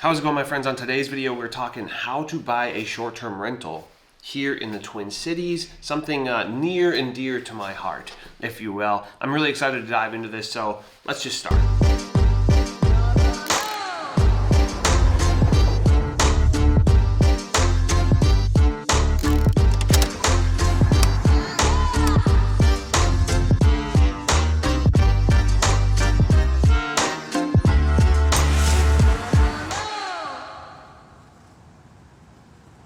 How's it going, my friends? On today's video, we're talking how to buy a short-term rental here in the Twin Cities, something near and dear to my heart, if you will. I'm really excited to dive into this, so let's just start.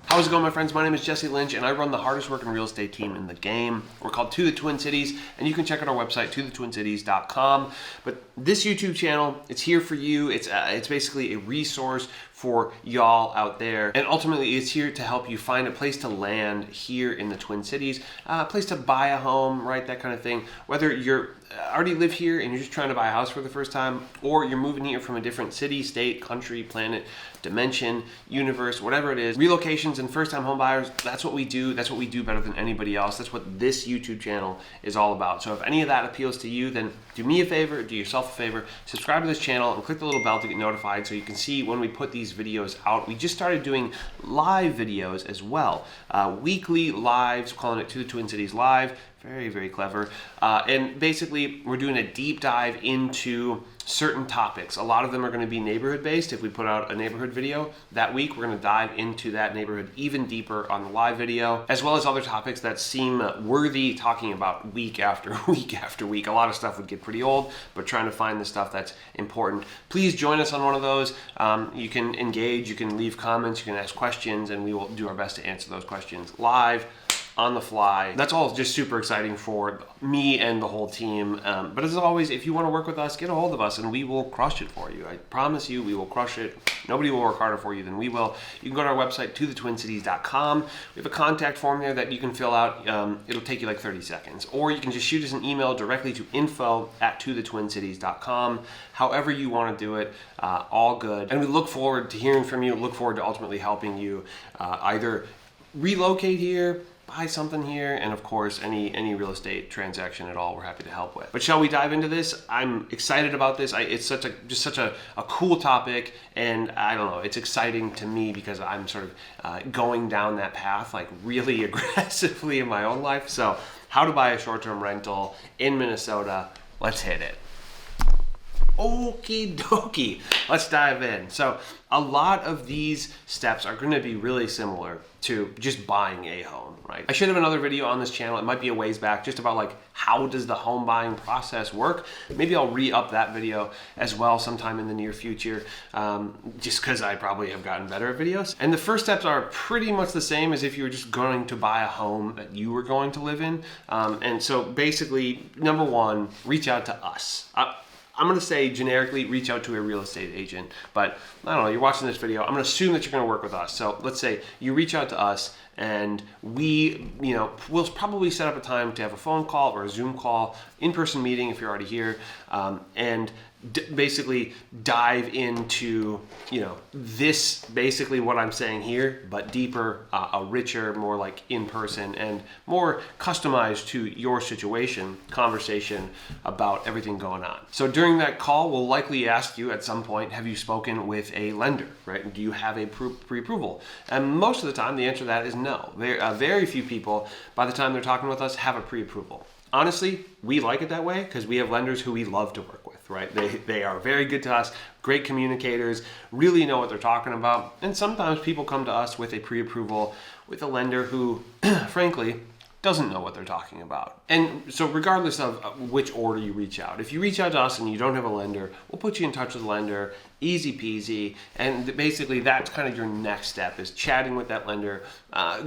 How's it going, my friends? My name is Jesse Lynch, and I run the hardest working real estate team in the game. We're called To the Twin Cities, and you can check out our website, tothetwincities.com. But this YouTube channel, it's here for you. It's basically a resource for y'all out there, and ultimately it's here to help you find a place to land here in the Twin Cities, a place to buy a home, right? That kind of thing. Whether you're already live here and you're just trying to buy a house for the first time, or you're moving here from a different city, state, country, planet, dimension, universe, whatever it is. Relocations and first-time home buyers, that's what we do. That's what we do better than anybody else. That's what this YouTube channel is all about. So if any of that appeals to you, then do me a favor, do yourself a favor, subscribe to this channel and click the little bell to get notified so you can see when we put these videos out. We just started doing live videos as well. Weekly lives, calling it To the Twin Cities Live. Very, very clever. And basically, we're doing a deep dive into certain topics. A lot of them are going to be neighborhood based. If we put out a neighborhood video that week, we're going to dive into that neighborhood even deeper on the live video, as well as other topics that seem worthy talking about week after week after week. A lot of stuff would get pretty old, but trying to find the stuff that's important. Please join us on one of those. You can engage, you can leave comments, you can ask questions, and we will do our best to answer those questions live, on the fly. That's all just super exciting for me and the whole team. But as always, if you want to work with us, get a hold of us and we will crush it for you. I promise you, we will crush it. Nobody will work harder for you than we will. You can go to our website, tothetwincities.com. We have a contact form there that you can fill out. It'll take you like 30 seconds. Or you can just shoot us an email directly to info@tothetwincities.com. However you want to do it, all good. And we look forward to hearing from you, look forward to ultimately helping you either relocate here, buy something here, and of course any real estate transaction at all, we're happy to help with. But shall we dive into this? I'm excited about this. It's such a cool topic, and I don't know, it's exciting to me because I'm sort of going down that path like really aggressively in my own life. So how to buy a short-term rental in Minnesota, let's hit it. Okie dokie, let's dive in. So a lot of these steps are going to be really similar to just buying a home, right? I should have another video on this channel. It might be a ways back, just about like how does the home buying process work. Maybe I'll re-up that video as well sometime in the near future, just because I probably have gotten better at videos. And the first steps are pretty much the same as if you were just going to buy a home that you were going to live in. And so basically, number one, reach out to us. I'm going to say generically, reach out to a real estate agent, but I don't know, you're watching this video, I'm going to assume that you're going to work with us. So let's say you reach out to us and we'll probably set up a time to have a phone call or a Zoom call, in-person meeting if you're already here, and basically dive into, this basically what I'm saying here, but deeper, a richer, more like in-person and more customized to your situation conversation about everything going on. So during that call, we'll likely ask you at some point, have you spoken with a lender, right? Do you have a pre-approval? And most of the time, the answer to that is no. Very few people, by the time they're talking with us, have a pre-approval. Honestly, we like it that way because we have lenders who we love to work with, right? They are very good to us, great communicators, really know what they're talking about. And sometimes people come to us with a pre-approval with a lender who, frankly, doesn't know what they're talking about. And so regardless of which order you reach out, if you reach out to us and you don't have a lender, we'll put you in touch with a lender, easy peasy. And basically that's kind of your next step, is chatting with that lender,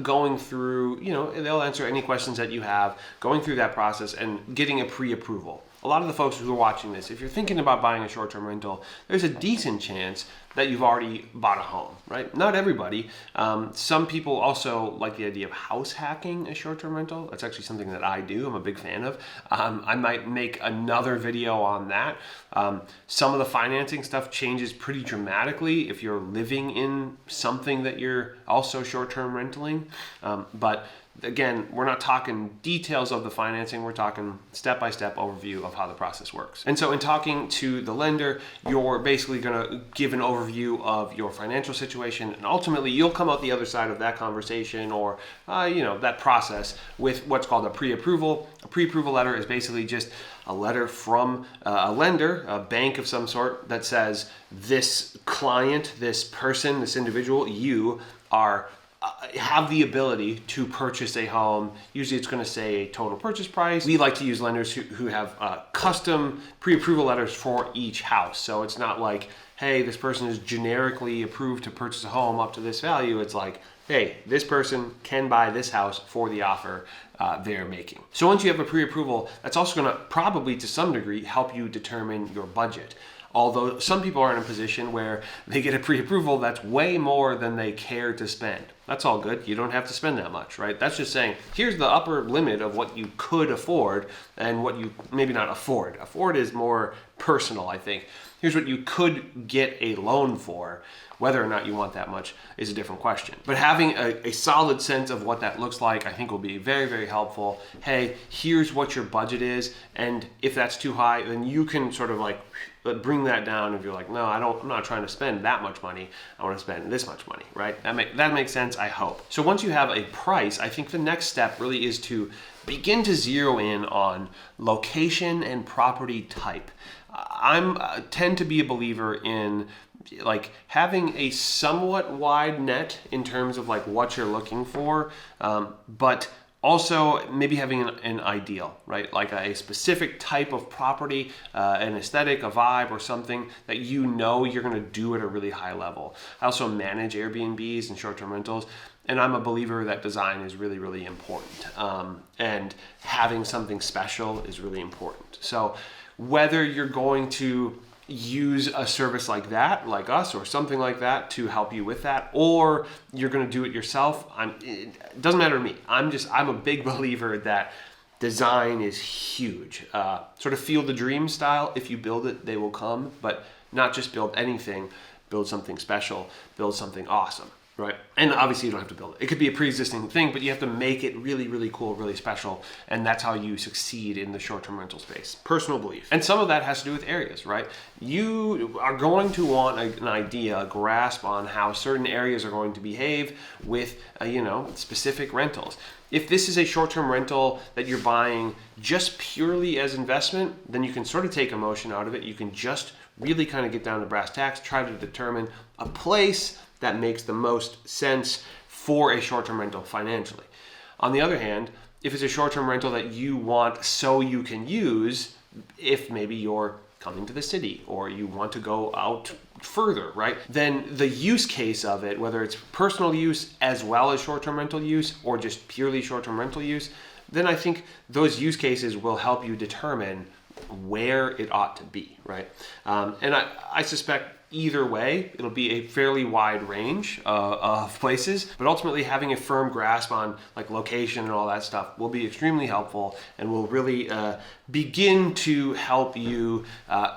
going through, they'll answer any questions that you have, going through that process and getting a pre-approval. A lot of the folks who are watching this, if you're thinking about buying a short-term rental, there's a decent chance that you've already bought a home, right? Not everybody. Some people also like the idea of house hacking a short-term rental. That's actually something that I do. I'm a big fan of. I might make another video on that. Some of the financing stuff changes pretty dramatically if you're living in something that you're also short-term rentaling. But again, we're not talking details of the financing, we're talking step-by-step overview of how the process works. And so in talking to the lender, you're basically gonna give an overview of your financial situation, and ultimately you'll come out the other side of that conversation or that process with what's called a pre-approval. A pre-approval letter is basically just a letter from a lender, a bank of some sort, that says this client, this person, this individual, you are have the ability to purchase a home. Usually it's going to say a total purchase price. We like to use lenders who have custom pre-approval letters for each house. So it's not like, hey, this person is generically approved to purchase a home up to this value. It's like, hey, this person can buy this house for the offer they're making. So once you have a pre-approval, that's also going to probably to some degree help you determine your budget. Although some people are in a position where they get a pre-approval that's way more than they care to spend. That's all good. You don't have to spend that much, right? That's just saying, here's the upper limit of what you could afford and what you maybe not afford. Afford is more personal, I think. Here's what you could get a loan for. Whether or not you want that much is a different question. But having a solid sense of what that looks like, I think will be very, very helpful. Hey, here's what your budget is. And if that's too high, then you can sort of like bring that down if you're like, no, I'm not trying to spend that much money. I want to spend this much money, right? That makes sense, I hope. So once you have a price, I think the next step really is to begin to zero in on location and property type. I tend to be a believer in like having a somewhat wide net in terms of like what you're looking for, but also maybe having an ideal, right? Like a specific type of property, an aesthetic, a vibe, or something that you know you're going to do at a really high level. I also manage Airbnbs and short-term rentals, and I'm a believer that design is really, really important. And having something special is really important. So whether you're going to use a service like that, like us, or something like that to help you with that, or you're going to do it yourself, it doesn't matter to me. I'm a big believer that design is huge. Sort of Field of Dreams style. If you build it, they will come, but not just build anything, build something special, build something awesome. Right. And obviously you don't have to build it. It could be a pre-existing thing, but you have to make it really, really cool, really special. And that's how you succeed in the short-term rental space. Personal belief. And some of that has to do with areas, right? You are going to want an idea, a grasp on how certain areas are going to behave with, specific rentals. If this is a short-term rental that you're buying just purely as investment, then you can sort of take emotion out of it. You can just really kind of get down to brass tacks, try to determine a place that makes the most sense for a short-term rental financially. On the other hand, if it's a short-term rental that you want so you can use, if maybe you're coming to the city or you want to go out further, right? Then the use case of it, whether it's personal use as well as short-term rental use or just purely short-term rental use, then I think those use cases will help you determine where it ought to be, right? And I suspect either way, it'll be a fairly wide range of places, but ultimately having a firm grasp on like location and all that stuff will be extremely helpful and will really begin to help you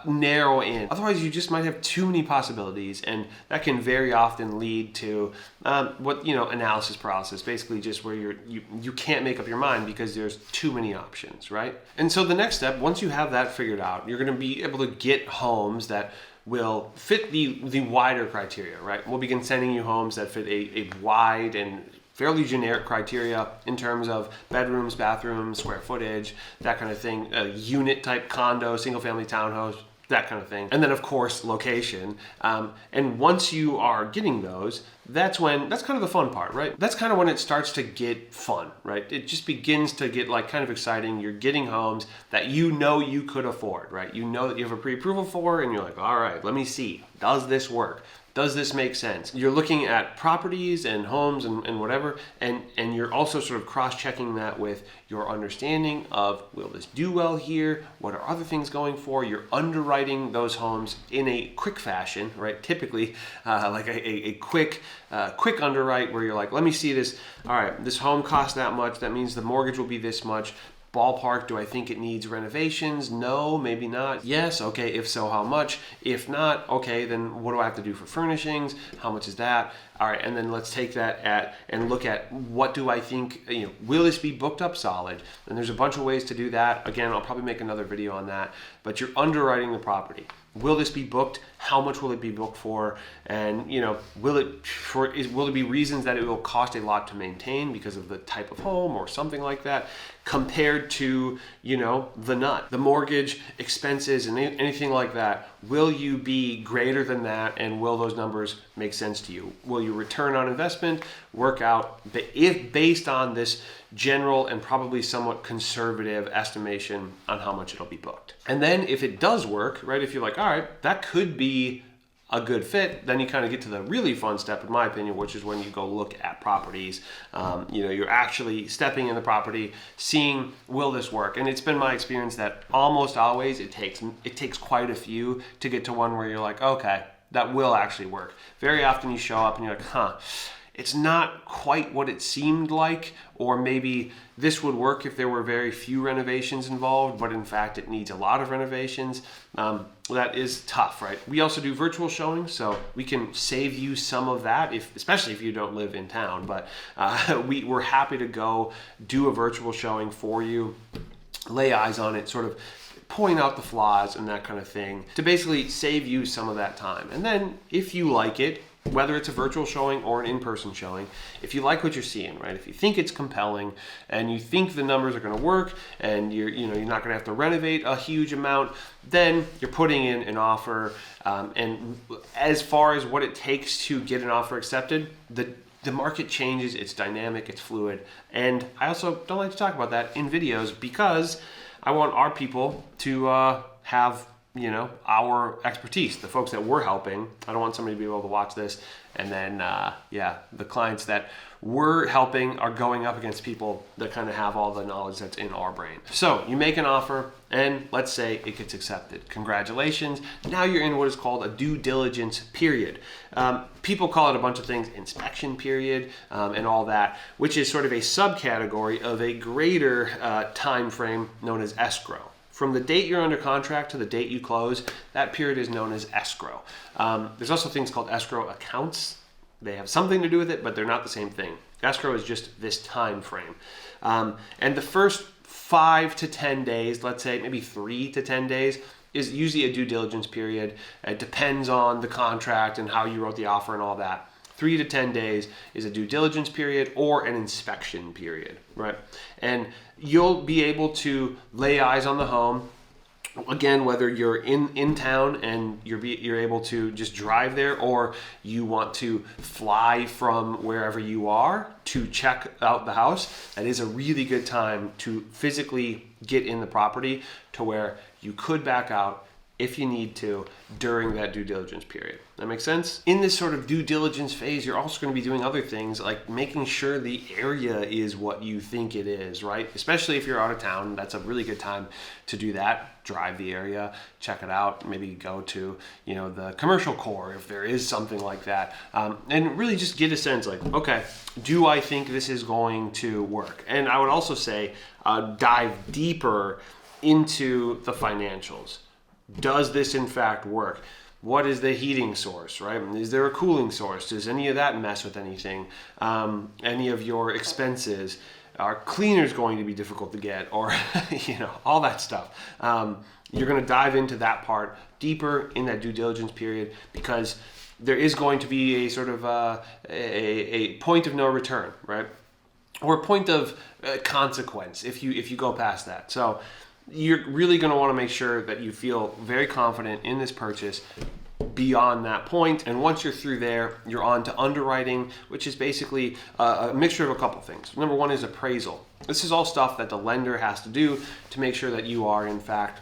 narrow in. Otherwise, you just might have too many possibilities, and that can very often lead to analysis paralysis, basically just where you can't make up your mind because there's too many options, right? And so the next step, once you have that figured out, you're going to be able to get homes that will fit the wider criteria, right? We'll begin sending you homes that fit a wide and fairly generic criteria in terms of bedrooms, bathrooms, square footage, that kind of thing, a unit type condo, single family townhouse, that kind of thing. And then of course, location. And once you are getting those, that's kind of the fun part, right? That's kind of when it starts to get fun, right? It just begins to get like kind of exciting. You're getting homes that you know you could afford, right? You know that you have a pre-approval for, and you're like, all right, let me see. Does this work? Does this make sense? You're looking at properties and homes and whatever, and you're also sort of cross-checking that with your understanding of, will this do well here? What are other things going for? You're underwriting those homes in a quick fashion, right? Typically, like a quick underwrite where you're like, let me see this. All right, this home costs that much. That means the mortgage will be this much. ballpark, do I think it needs renovations? No, maybe not. Yes, okay, if so, how much? If not, okay, then what do I have to do for furnishings? How much is that? All right, and then let's take that and look at what do I think, will this be booked up solid? And there's a bunch of ways to do that. Again, I'll probably make another video on that, but you're underwriting the property. Will this be booked? How much will it be booked for? And will there be reasons that it will cost a lot to maintain because of the type of home or something like that, compared to the nut, the mortgage expenses and anything like that? Will you be greater than that, and will those numbers make sense to you? Will your return on investment work out if based on this general and probably somewhat conservative estimation on how much it'll be booked? And then if it does work, right, if you're like, all right, that could be a good fit, then you kind of get to the really fun step, in my opinion, which is when you go look at properties. You're actually stepping in the property, seeing, will this work? And it's been my experience that almost always it takes quite a few to get to one where you're like, okay, that will actually work. Very often you show up and you're like, it's not quite what it seemed like, or maybe this would work if there were very few renovations involved, but in fact it needs a lot of renovations. That is tough, right? We also do virtual showings, so we can save you some of that, especially if you don't live in town. But we're happy to go do a virtual showing for you, lay eyes on it, sort of point out the flaws and that kind of thing, to basically save you some of that time. And then if you like it, whether it's a virtual showing or an in-person showing, if you like what you're seeing, right? If you think it's compelling and you think the numbers are going to work and you're not going to have to renovate a huge amount, then you're putting in an offer. And as far as what it takes to get an offer accepted, the market changes, it's dynamic, it's fluid. And I also don't like to talk about that in videos because I want our people to have our expertise, the folks that we're helping. I don't want somebody to be able to watch this and then, the clients that we're helping are going up against people that kind of have all the knowledge that's in our brain. So you make an offer and let's say it gets accepted. Congratulations. Now you're in what is called a due diligence period. People call it a bunch of things, inspection period, and all that, which is sort of a subcategory of a greater time frame known as escrow. From the date you're under contract to the date you close, that period is known as escrow. There's also things called escrow accounts. They have something to do with it, but they're not the same thing. Escrow is just this time frame. And the first 5 to 10 days, let's say maybe 3 to 10 days, is usually a due diligence period. It depends on the contract and how you wrote the offer and all that. 3 to 10 days is a due diligence period or an inspection period, right? And you'll be able to lay eyes on the home. Again, whether you're in town and you're able to just drive there, or you want to fly from wherever you are to check out the house, that is a really good time to physically get in the property to where you could back out if you need to during that due diligence period. That makes sense? In this sort of due diligence phase, you're also going to be doing other things like making sure the area is what you think it is, right? Especially if you're out of town, that's a really good time to do that. Drive the area, check it out, maybe go to, the commercial core if there is something like that. And really just get a sense like, okay, do I think this is going to work? And I would also say dive deeper into the financials. Does this in fact work? What is the heating source, right? Is there a cooling source? Does any of that mess with anything? Any of your expenses? Are cleaners going to be difficult to get? Or, all that stuff. You're going to dive into that part deeper in that due diligence period because there is going to be a sort of a point of no return, right? Or a point of consequence if you go past that. So you're really going to want to make sure that you feel very confident in this purchase beyond that point. And once you're through there, you're on to underwriting, which is basically a mixture of a couple things. Number one is appraisal. This is all stuff that the lender has to do to make sure that you are in fact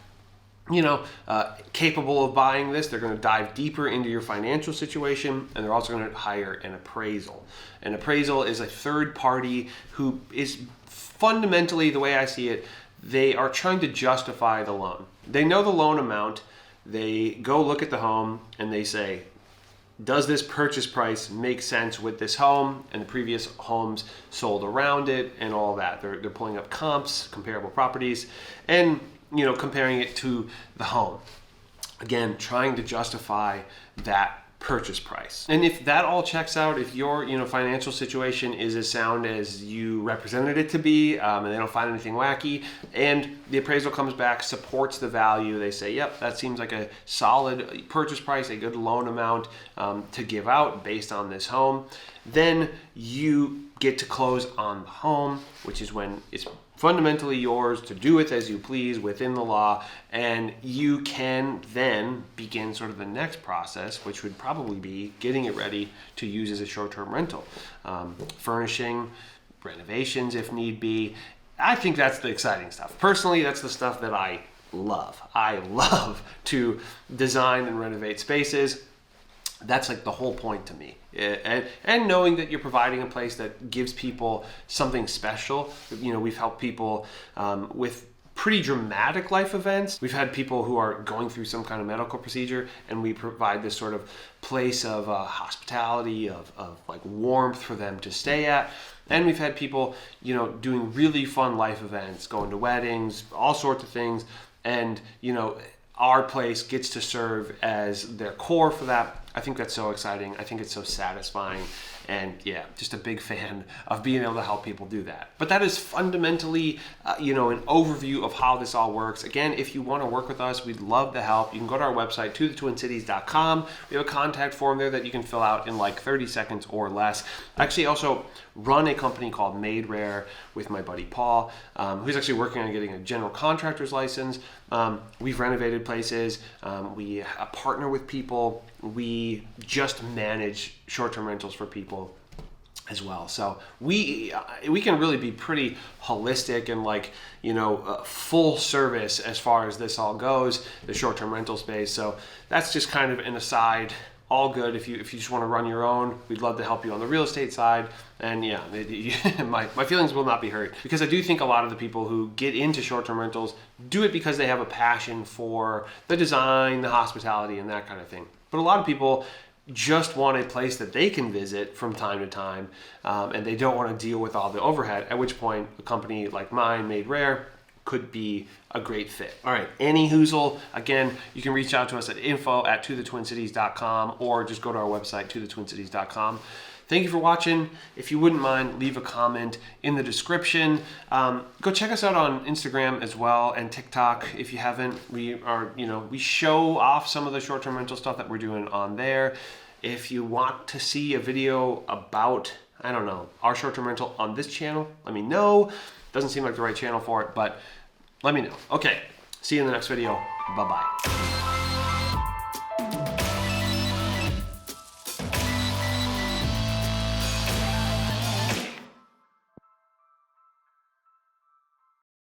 capable of buying this. They're going to dive deeper into your financial situation, and they're also going to hire an appraisal. An appraisal is a third party who is fundamentally, the way I see it, they are trying to justify the loan. They know the loan amount. They go look at the home and they say, does this purchase price make sense with this home and the previous homes sold around it and all that. They're pulling up comps, comparable properties, and comparing it to the home. Again, trying to justify that purchase price. And if that all checks out, if your financial situation is as sound as you represented it to be, and they don't find anything wacky, and the appraisal comes back, supports the value, they say, yep, that seems like a solid purchase price, a good loan amount to give out based on this home, then you get to close on the home, which is when it's fundamentally yours to do with as you please within the law, and you can then begin sort of the next process, which would probably be getting it ready to use as a short-term rental, furnishing, renovations if need be. I think that's the exciting stuff. Personally, that's the stuff that I love. I love to design and renovate spaces. That's like the whole point to me. And knowing that you're providing a place that gives people something special. We've helped people with pretty dramatic life events. We've had people who are going through some kind of medical procedure, and we provide this sort of place of hospitality, of like warmth for them to stay at. And we've had people, doing really fun life events, going to weddings, all sorts of things. And, our place gets to serve as their core for that. I think that's so exciting. I think it's so satisfying. And yeah, just a big fan of being able to help people do that. But that is fundamentally, an overview of how this all works. Again, if you want to work with us, we'd love to help. You can go to our website, tothetwincities.com. We have a contact form there that you can fill out in like 30 seconds or less. I actually also run a company called Made Rare with my buddy Paul, who's actually working on getting a general contractor's license. We've renovated places. We partner with people. We just manage short-term rentals for people as well. So we can really be pretty holistic and full service as far as this all goes, the short-term rental space. So that's just kind of an aside. All good. If you just want to run your own, we'd love to help you on the real estate side. And yeah, my feelings will not be hurt, because I do think a lot of the people who get into short-term rentals do it because they have a passion for the design, the hospitality, and that kind of thing. But a lot of people just want a place that they can visit from time to time, and they don't want to deal with all the overhead, at which point a company like mine, Made Rare, could be a great fit. All right, any hoozle, again, you can reach out to us at info@tothetwincities.com or just go to our website, tothetwincities.com. Thank you for watching. If you wouldn't mind, leave a comment in the description. Go check us out on Instagram as well, and TikTok if you haven't. We show off some of the short-term rental stuff that we're doing on there. If you want to see a video about, our short-term rental on this channel, let me know. Doesn't seem like the right channel for it, but let me know. Okay, see you in the next video. Bye-bye.